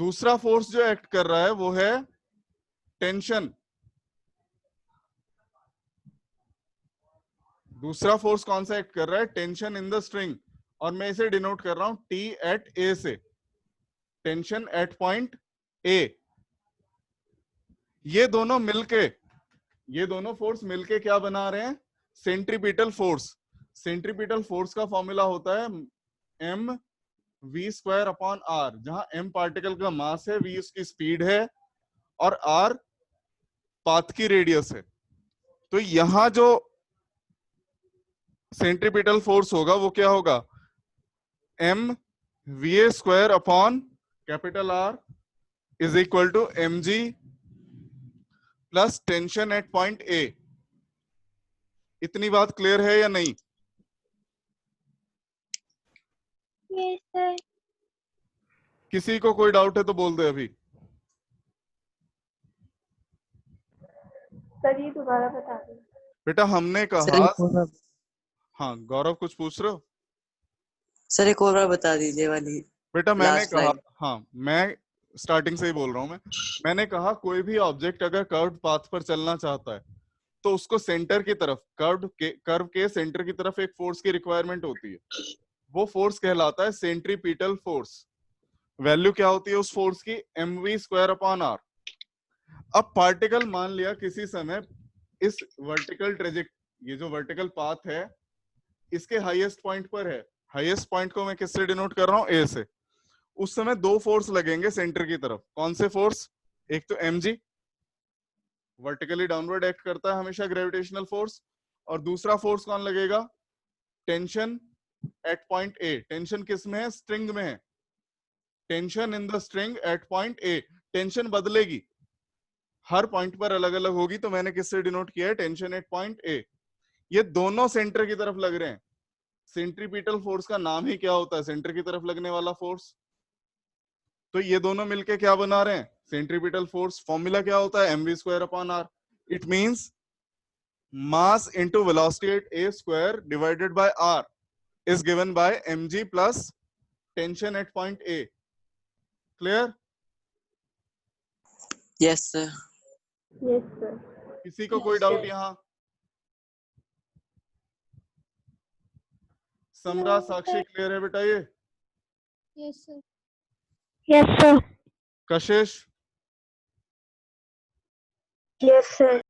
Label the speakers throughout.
Speaker 1: दूसरा फोर्स जो एक्ट कर रहा है वो है टेंशन। दूसरा फोर्स कौन सा एक्ट कर रहा है? टेंशन इन द स्ट्रिंग, और मैं इसे डिनोट कर रहा हूं टी एट ए से, टेंशन एट पॉइंट ए। ये दोनों फोर्स मिलके क्या बना रहे हैं? Centripetal force. सेंट्रीपिटल फोर्स का फॉर्मूला होता है M V square upon R, जहां एम पार्टिकल का मास है, वी उसकी स्पीड है, और आर पाथ की रेडियस है। तो यहां जो सेंट्रीपिटल फोर्स होगा वो क्या होगा? M V A square upon capital R is equal to M G plus tension at point A. इतनी बात क्लियर है या नहीं?
Speaker 2: Yes sir.
Speaker 1: किसी को कोई डाउट है तो बोल दे अभी।
Speaker 2: सर ये दोबारा बता दें।
Speaker 1: बेटा हमने
Speaker 3: सर
Speaker 1: कहा,
Speaker 3: एक और बार,
Speaker 1: हाँ गौरव कुछ पूछ रहे हो?
Speaker 3: सर एक और बार बता दीजिए वाली
Speaker 1: बेटा मैंने
Speaker 3: लास्ट
Speaker 1: कहा,
Speaker 3: लाइन।
Speaker 1: हाँ मैं स्टार्टिंग से ही बोल रहा हूं। मैंने कहा कोई भी ऑब्जेक्ट अगर कर्व्ड पाथ पर चलना चाहता है तो उसको सेंटर की तरफ, कर्व के सेंटर की तरफ एक फोर्स की रिक्वायरमेंट होती है। वो फोर्स कहलाता है सेंट्रीपिटल फोर्स। वैल्यू क्या होती है उस फोर्स की? M V square upon R. अब पार्टिकल मान लिया किसी समय इस वर्टिकल ये जो वर्टिकल पाथ है इसके हाईएस्ट पॉइंट पर है। हाईएस्ट पॉइंट को मैं किससे डिनोट कर रहा हूं? ए से। उस समय दो फोर्स लगेंगे सेंटर की तरफ। कौन से फोर्स? एक तो mg, वर्टिकली डाउनवर्ड एक्ट करता है हमेशा ग्रेविटेशनल फोर्स, और दूसरा फोर्स कौन लगेगा? Tension at point A. Tension किस में है? स्ट्रिंग में है। Tension in the string at point A. Tension बदलेगी, हर पॉइंट पर अलग अलग होगी, तो मैंने किससे डिनोट किया है? टेंशन एट पॉइंट ए। ये दोनों सेंटर की तरफ लग रहे हैं। सेंट्रीपिटल फोर्स का नाम ही क्या होता है? सेंटर की तरफ लगने वाला फोर्स। तो ये दोनों मिलके क्या बना रहे हैं? Centripetal force. फॉर्मूला क्या होता है? mv square upon R. It means mass into velocity at A square divided by R is given by mg plus tension at point A. Clear?
Speaker 3: Yes sir.
Speaker 2: Yes sir.
Speaker 1: किसी को कोई doubt यहां? समरा, साक्षी clear है बेटा ये?
Speaker 2: Yes sir. Yes sir.
Speaker 1: कशिश,
Speaker 2: yes sir.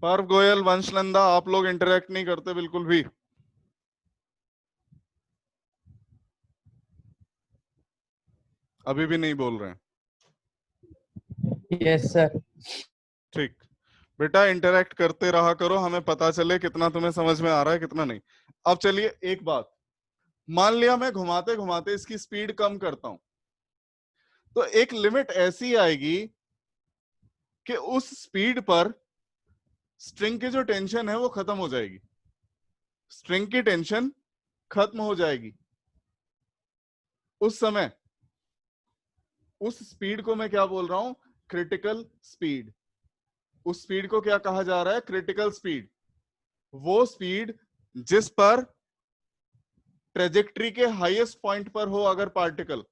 Speaker 1: पर्व, गोयल, वंशनंदा, आप लोग इंटरेक्ट नहीं करते बिल्कुल भी। अभी भी नहीं बोल रहे हैं।
Speaker 4: Yes sir.
Speaker 1: ठीक बेटा, इंटरेक्ट करते रहा करो, हमें पता चले कितना तुम्हें समझ में आ रहा है कितना नहीं। अब चलिए एक बात, मान लिया मैं घुमाते घुमाते इसकी स्पीड कम करता हूं, तो एक लिमिट ऐसी आएगी कि उस स्पीड पर स्ट्रिंग की जो टेंशन है वो खत्म हो जाएगी। स्ट्रिंग की टेंशन खत्म हो जाएगी। उस समय उस स्पीड को मैं क्या बोल रहा हूं? Critical speed. उस स्पीड को क्या कहा जा रहा है? Critical speed. वो स्पीड जिस पर ट्रेजेक्ट्री के हाईएस्ट पॉइंट पर हो अगर पार्टिकल,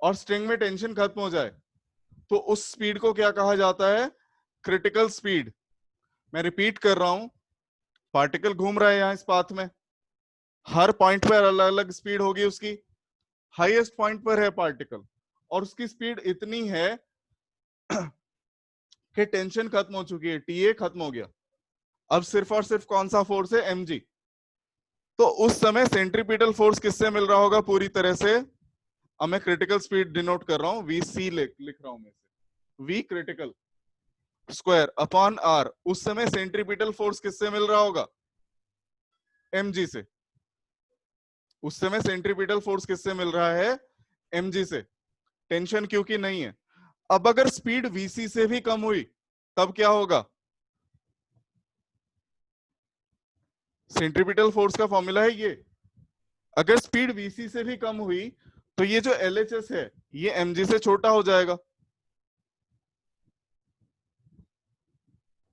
Speaker 1: और स्ट्रिंग में टेंशन खत्म हो जाए, तो उस स्पीड को क्या कहा जाता है? Critical speed. मैं रिपीट कर रहा हूं, पार्टिकल घूम रहा है यहां इस पाथ में, हर पॉइंट पर अलग अलग स्पीड होगी उसकी। हाईएस्ट पॉइंट पर है पार्टिकल और उसकी स्पीड इतनी है कि टेंशन खत्म हो चुकी है, टीए खत्म हो गया। अब सिर्फ और सिर्फ कौन सा फोर्स है? mg। तो उस समय सेंट्रीपिटल फोर्स किससे मिल रहा होगा पूरी तरह से? अब मैं क्रिटिकल स्पीड डिनोट कर रहा हूं, vc लिख रहा हूं मैं से, v critical square upon R. उस समय सेंट्रीपिटल फोर्स किससे मिल रहा होगा? mg से। उस समय सेंट्रीपिटल फोर्स किससे मिल रहा है? mg से। टेंशन क्योंकि नहीं है। अब अगर स्पीड vc से भी कम हुई तब क्या होगा? सेंट्रीपिटल फोर्स का फॉर्मूला है ये। अगर स्पीड vc से भी कम हुई तो ये जो LHS है ये mg से छोटा हो जाएगा।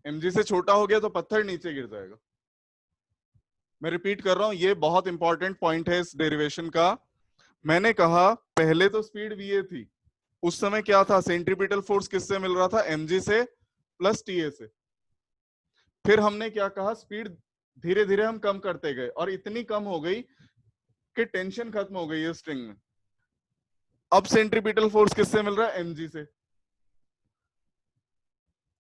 Speaker 1: mg से छोटा हो गया तो पत्थर नीचे गिर जाएगा। मैं रिपीट कर रहा हूं, ये बहुत इंपॉर्टेंट पॉइंट है इस डेरिवेशन का। मैंने कहा पहले तो स्पीड va थी, उस समय क्या था, सेंट्रीपिटल फोर्स किससे मिल रहा था, mg से प्लस TA से। फिर हमने क्या कहा, स्पीड धीरे धीरे हम कम करते गए और इतनी कम हो गई कि टेंशन खत्म हो गई है स्ट्रिंग में। अब सेंट्रीपिटल फोर्स किससे मिल रहा है, mg से।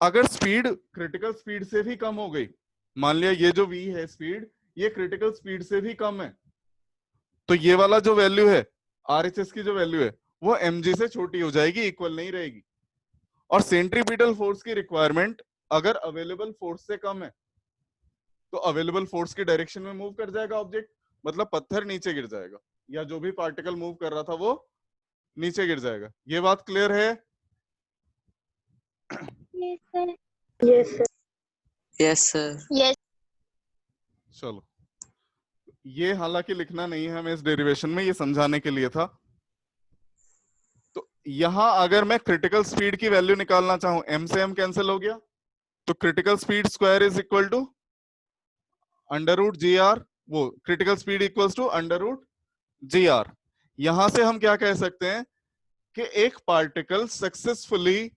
Speaker 1: अगर स्पीड क्रिटिकल स्पीड से भी कम हो गई, मान लिया ये जो v है स्पीड, ये क्रिटिकल स्पीड से भी कम है, तो ये वाला जो वैल्यू है RHS की जो वैल्यू है वो mg से छोटी हो जाएगी, इक्वल नहीं रहेगी। और सेंट्रीपिटल फोर्स की रिक्वायरमेंट अगर अवेलेबल फोर्स से कम है तो अवेलेबल फोर्स की डायरेक्शन में मूव कर जाएगा ऑब्जेक्ट, मतलब पत्थर नीचे गिर जाएगा या जो भी पार्टिकल मूव कर रहा था वो नीचे गिर जाएगा। ये बात क्लियर है?
Speaker 2: Yes, sir. Yes, sir.
Speaker 3: Yes sir.
Speaker 2: Yes.
Speaker 1: चलो, ये हालांकि लिखना नहीं है हमें इस डेरिवेशन में, ये समझाने के लिए था। तो यहां अगर मैं क्रिटिकल स्पीड की वैल्यू निकालना चाहूं, m से m कैंसिल हो गया, तो critical speed square is equal to under root G R, वो critical speed equals to under root G R. यहां से हम क्या कह सकते हैं कि एक पार्टिकल सक्सेसफुली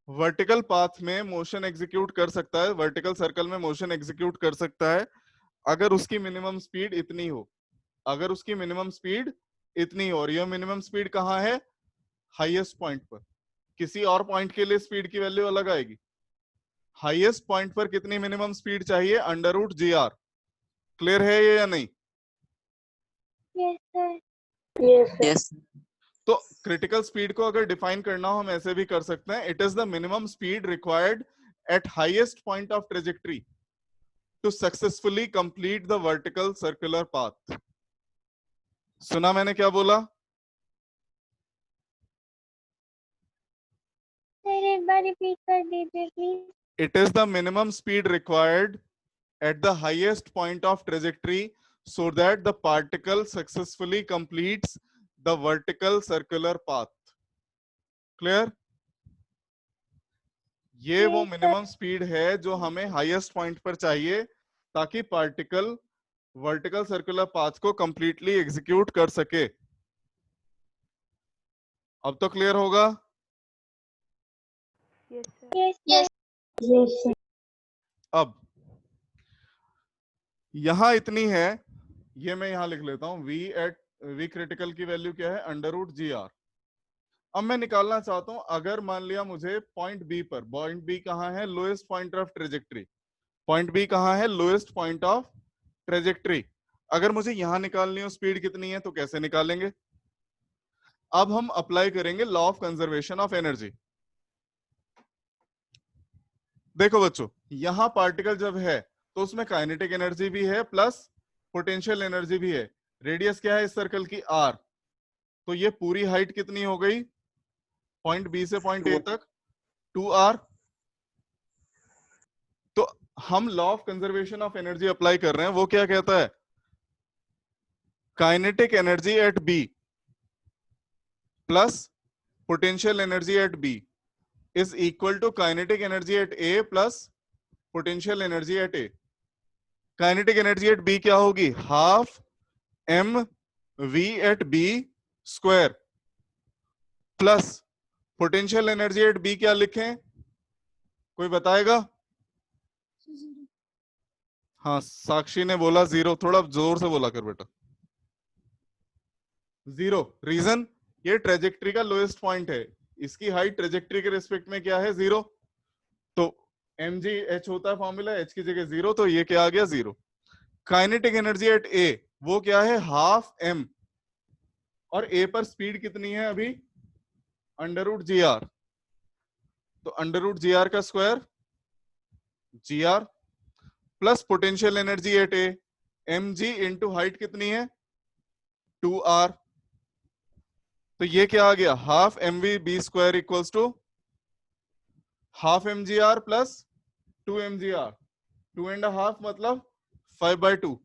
Speaker 1: वर्टिकल पाथ में मोशन एग्जीक्यूट कर सकता है, वर्टिकल सर्कल में मोशन एग्जीक्यूट कर सकता है अगर उसकी मिनिमम स्पीड इतनी हो, अगर उसकी मिनिमम स्पीड इतनी हो। और यह मिनिमम स्पीड कहाँ है, हाईएस्ट पॉइंट पर। किसी और पॉइंट के लिए स्पीड की वैल्यू अलग आएगी। हाईएस्ट पॉइंट पर कितनी मिनिमम स्पीड चाहिए, under root G R. Clear है ये या नहीं?
Speaker 2: Yes, sir. Yes, sir.
Speaker 3: Yes
Speaker 1: तो क्रिटिकल स्पीड को अगर डिफाइन करना हो हम ऐसे भी कर सकते हैं, it is the minimum speed required at highest point of trajectory to successfully complete the vertical circular path. सुना मैंने क्या बोला?
Speaker 2: सर एक बार रिपीट कर दीजिए please.
Speaker 1: It is the minimum speed required at the highest point of trajectory so that the particle successfully completes the vertical circular path. Clear? ये वो minimum speed है जो हमें हाईएस्ट पॉइंट पर चाहिए ताकि पार्टिकल वर्टिकल सर्कुलर पाथ को completely execute कर सके। अब तो क्लियर होगा?
Speaker 2: Yes, sir. Yes. Yes, sir.
Speaker 1: अब यहां इतनी है, ये मैं यहां लिख लेता हूं, v क्रिटिकल की वैल्यू क्या है, अंडर रूट जी आर। अब मैं निकालना चाहता हूं, अगर मान लिया मुझे पॉइंट बी पर, पॉइंट बी कहां है, lowest point of trajectory, point B कहां है, लोएस्ट पॉइंट ऑफ ट्रेजेक्टरी। अगर मुझे यहां निकालनी हो स्पीड कितनी है तो कैसे निकालेंगे? अब हम अप्लाई करेंगे law of conservation of energy. देखो बच्चों, यहां पार्टिकल जब है तो उसमें काइनेटिक एनर्जी भी है प्लस पोटेंशियल एनर्जी भी है। रेडियस क्या है इस सर्कल की, आर। तो ये पूरी हाइट कितनी हो गई, पॉइंट बी से पॉइंट ए तक, 2r। तो हम law of conservation of energy apply कर रहे हैं, वो क्या कहता है, kinetic energy at B plus potential energy at B is equal to kinetic energy at A plus potential energy at A. Kinetic energy at B क्या होगी, half M V at B square plus potential energy at B क्या लिखें, कोई बताएगा? हाँ, साक्षी ने बोला zero, थोड़ा जोर से बोला कर बेटा। जीरो, रीजन ये ट्रेजेक्टरी का लोएस्ट पॉइंट है, इसकी हाइट ट्रेजेक्टरी के रिस्पेक्ट में क्या है, जीरो। तो mg h होता है फॉर्मूला, h की जगह जीरो, तो ये क्या आ गया, zero. Kinetic energy at A वो क्या है, हाफ m, और a पर स्पीड कितनी है अभी, अंडर रूट जी आर। तो अंडर रूट जी आर का square G R plus potential energy at A, M G into height कितनी है, 2r। तो ये क्या आ गया, half M V B square equals to half M G R plus 2 mgr, 2.5 मतलब 5/2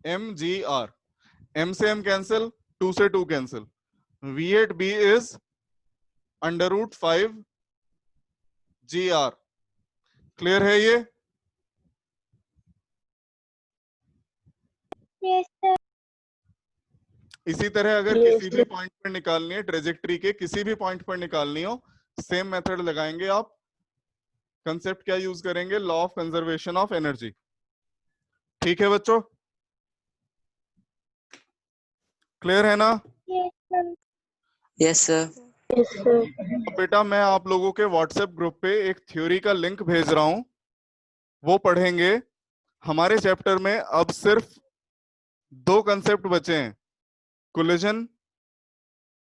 Speaker 1: mgr। m से m कैंसिल, 2 से 2 cancel, v at b is under root 5 gr। Clear है ये?
Speaker 2: Yes, sir.
Speaker 1: इसी तरह अगर
Speaker 2: Yes,
Speaker 1: किसी भी पॉइंट पर निकालनी है, ट्रेजेक्ट्री के किसी भी पॉइंट पर निकालनी हो, सेम मेथड लगाएंगे आप। कंसेप्ट क्या यूज करेंगे? Law of conservation of energy. ठीक है बच्चों, क्लियर है ना?
Speaker 2: yes, sir.
Speaker 3: Yes, sir.
Speaker 2: Yes, sir.
Speaker 1: तो बेटा मैं आप लोगों के व्हाट्सएप ग्रुप पे एक थ्योरी का लिंक भेज रहा हूं, वो पढ़ेंगे। हमारे चैप्टर में अब सिर्फ 2 कंसेप्ट बचे हैं, कोलिजन।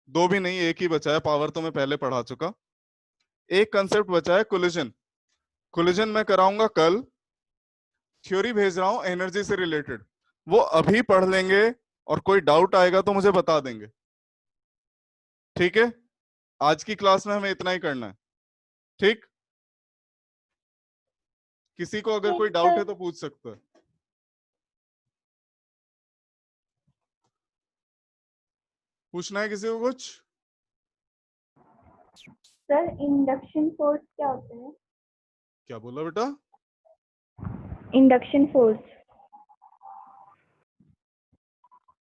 Speaker 1: 2 भी नहीं, एक ही बचा है, पावर तो मैं पहले पढ़ा चुका। एक कंसेप्ट बचा है कोलिजन। कोलिजन मैं कराऊंगा कल। थ्योरी भेज रहा हूं एनर्जी से रिलेटेड, वो अभी पढ़ लेंगे और कोई डाउट आएगा तो मुझे बता देंगे। ठीक है, आज की क्लास में हमें इतना ही करना है। ठीक, किसी को अगर
Speaker 2: Yes,
Speaker 1: कोई डाउट
Speaker 2: sir.
Speaker 1: है तो पूछ सकता है। पूछना है किसी को कुछ?
Speaker 2: सर इंडक्शन फोर्स क्या होता है?
Speaker 1: क्या बोला बेटा?
Speaker 2: Induction force.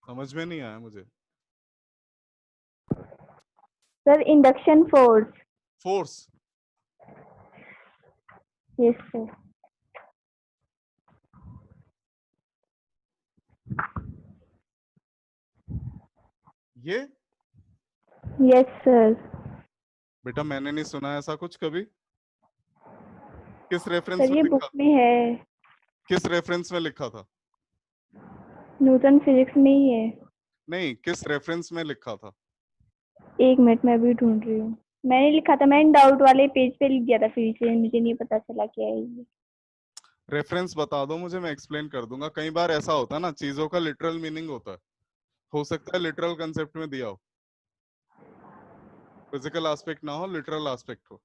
Speaker 1: समझ में नहीं आया मुझे।
Speaker 2: Sir induction force.
Speaker 1: Force?
Speaker 2: Yes sir.
Speaker 1: ये
Speaker 2: यस सर।
Speaker 1: बेटा मैंने नहीं सुना ऐसा कुछ कभी। किस रेफरेंस
Speaker 2: सर
Speaker 1: में
Speaker 2: ये
Speaker 1: लिखा?
Speaker 2: बुक में है,
Speaker 1: किस रेफरेंस में लिखा था?
Speaker 2: न्यूटन फिजिक्स में ही है।
Speaker 1: नहीं, किस रेफरेंस में लिखा था?
Speaker 2: एक मिनट में अभी ढूंढ रही हूँ। मैंने लिखा था, मैंने डाउट वाले पेज पे लिख दिया था, फिर से मुझे नहीं पता चला क्या है ये।
Speaker 1: रेफरेंस बता दो मुझे, मैं एक्सप्लेन कर दूंगा। कई बार ऐसा होता है ना, चीजों का लिटरल मीनिंग होता है, हो सकता है लिटरल कंसेप्ट में दिया हो, फिजिकल एस्पेक्ट ना हो, लिटरल एस्पेक्ट हो।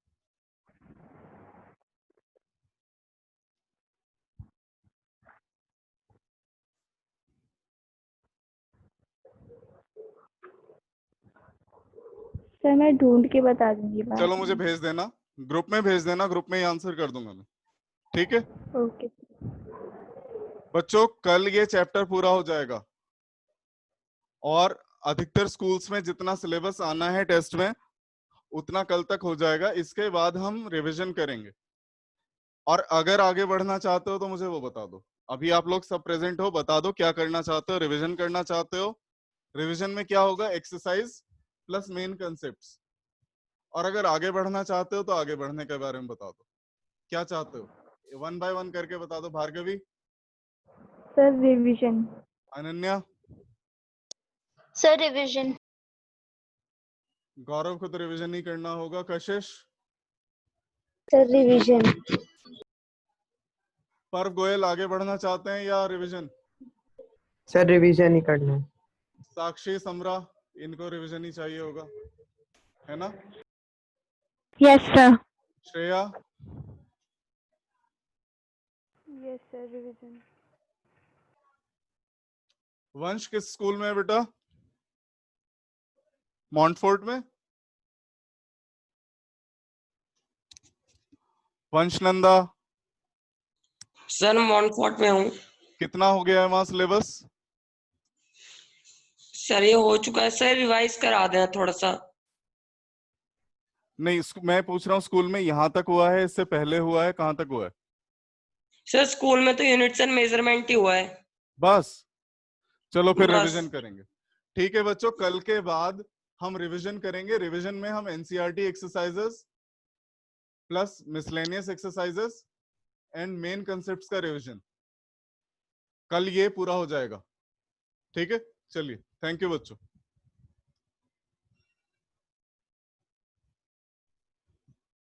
Speaker 2: सर मैं ढूंढ के बता दूंगी बाद
Speaker 1: चलो
Speaker 2: में।
Speaker 1: मुझे भेज देना, ग्रुप में भेज देना, ग्रुप में ही आंसर कर दूंगा मैं। ठीक है
Speaker 2: ओके।
Speaker 1: बच्चों, कल ये चैप्टर पूरा हो जाएगा और अधिकतर स्कूल्स में जितना सिलेबस आना है टेस्ट में उतना कल तक हो जाएगा। इसके बाद हम रिवीजन करेंगे, और अगर आगे बढ़ना चाहते हो तो मुझे वो बता दो। अभी आप लोग सब प्रेजेंट हो, बता दो क्या करना चाहते हो। रिवीजन करना चाहते हो? रिवीजन में क्या होगा? Exercise plus main concepts. और अगर आगे बढ़ना चाहते हो तो आगे बढ़ने के बारे में बता दो, क्या चाहते हो? 1 बाय 1 करके बता दो। Bhargavi?
Speaker 2: Sir revision.
Speaker 1: Ananya?
Speaker 2: Sir revision.
Speaker 1: Gaurav को तो रिवीजन ही करना होगा। कशिश?
Speaker 2: Sir revision.
Speaker 1: पर्व गोयल आगे बढ़ना चाहते हैं या रिवीजन?
Speaker 4: सर रिवीजन ही करना है।
Speaker 1: साक्षी, समरा, इनको रिवीजन ही चाहिए होगा, है ना?
Speaker 2: Yes sir.
Speaker 1: Shreya?
Speaker 2: Yes sir revision.
Speaker 1: वंश किस स्कूल में है बेटा? मॉन्टफोर्ट में? वंश नंदा?
Speaker 3: सर मॉन्टफोर्ट में हूँ।
Speaker 1: कितना हो गया है वहां सिलेबस?
Speaker 3: सर ये हो चुका है सर, रिवाइज करा देना थोड़ा सा।
Speaker 1: नहीं, मैं पूछ रहा हूँ स्कूल में यहाँ तक हुआ है, इससे पहले हुआ है, कहाँ तक हुआ है?
Speaker 3: सर स्कूल में तो यूनिट्स एंड मेजरमेंट ही हुआ है।
Speaker 1: बस, चलो फिर
Speaker 3: बस।
Speaker 1: रिवीजन करेंगे। ठीक है बच्चों, कल के बाद हम रिवीजन करेंगे। रिवीजन में हम NCERT exercises plus miscellaneous exercises and main concepts का रिवीजन, कल ये पूरा हो जाएगा। ठीक है, चलिए, थैंक यू बच्चों।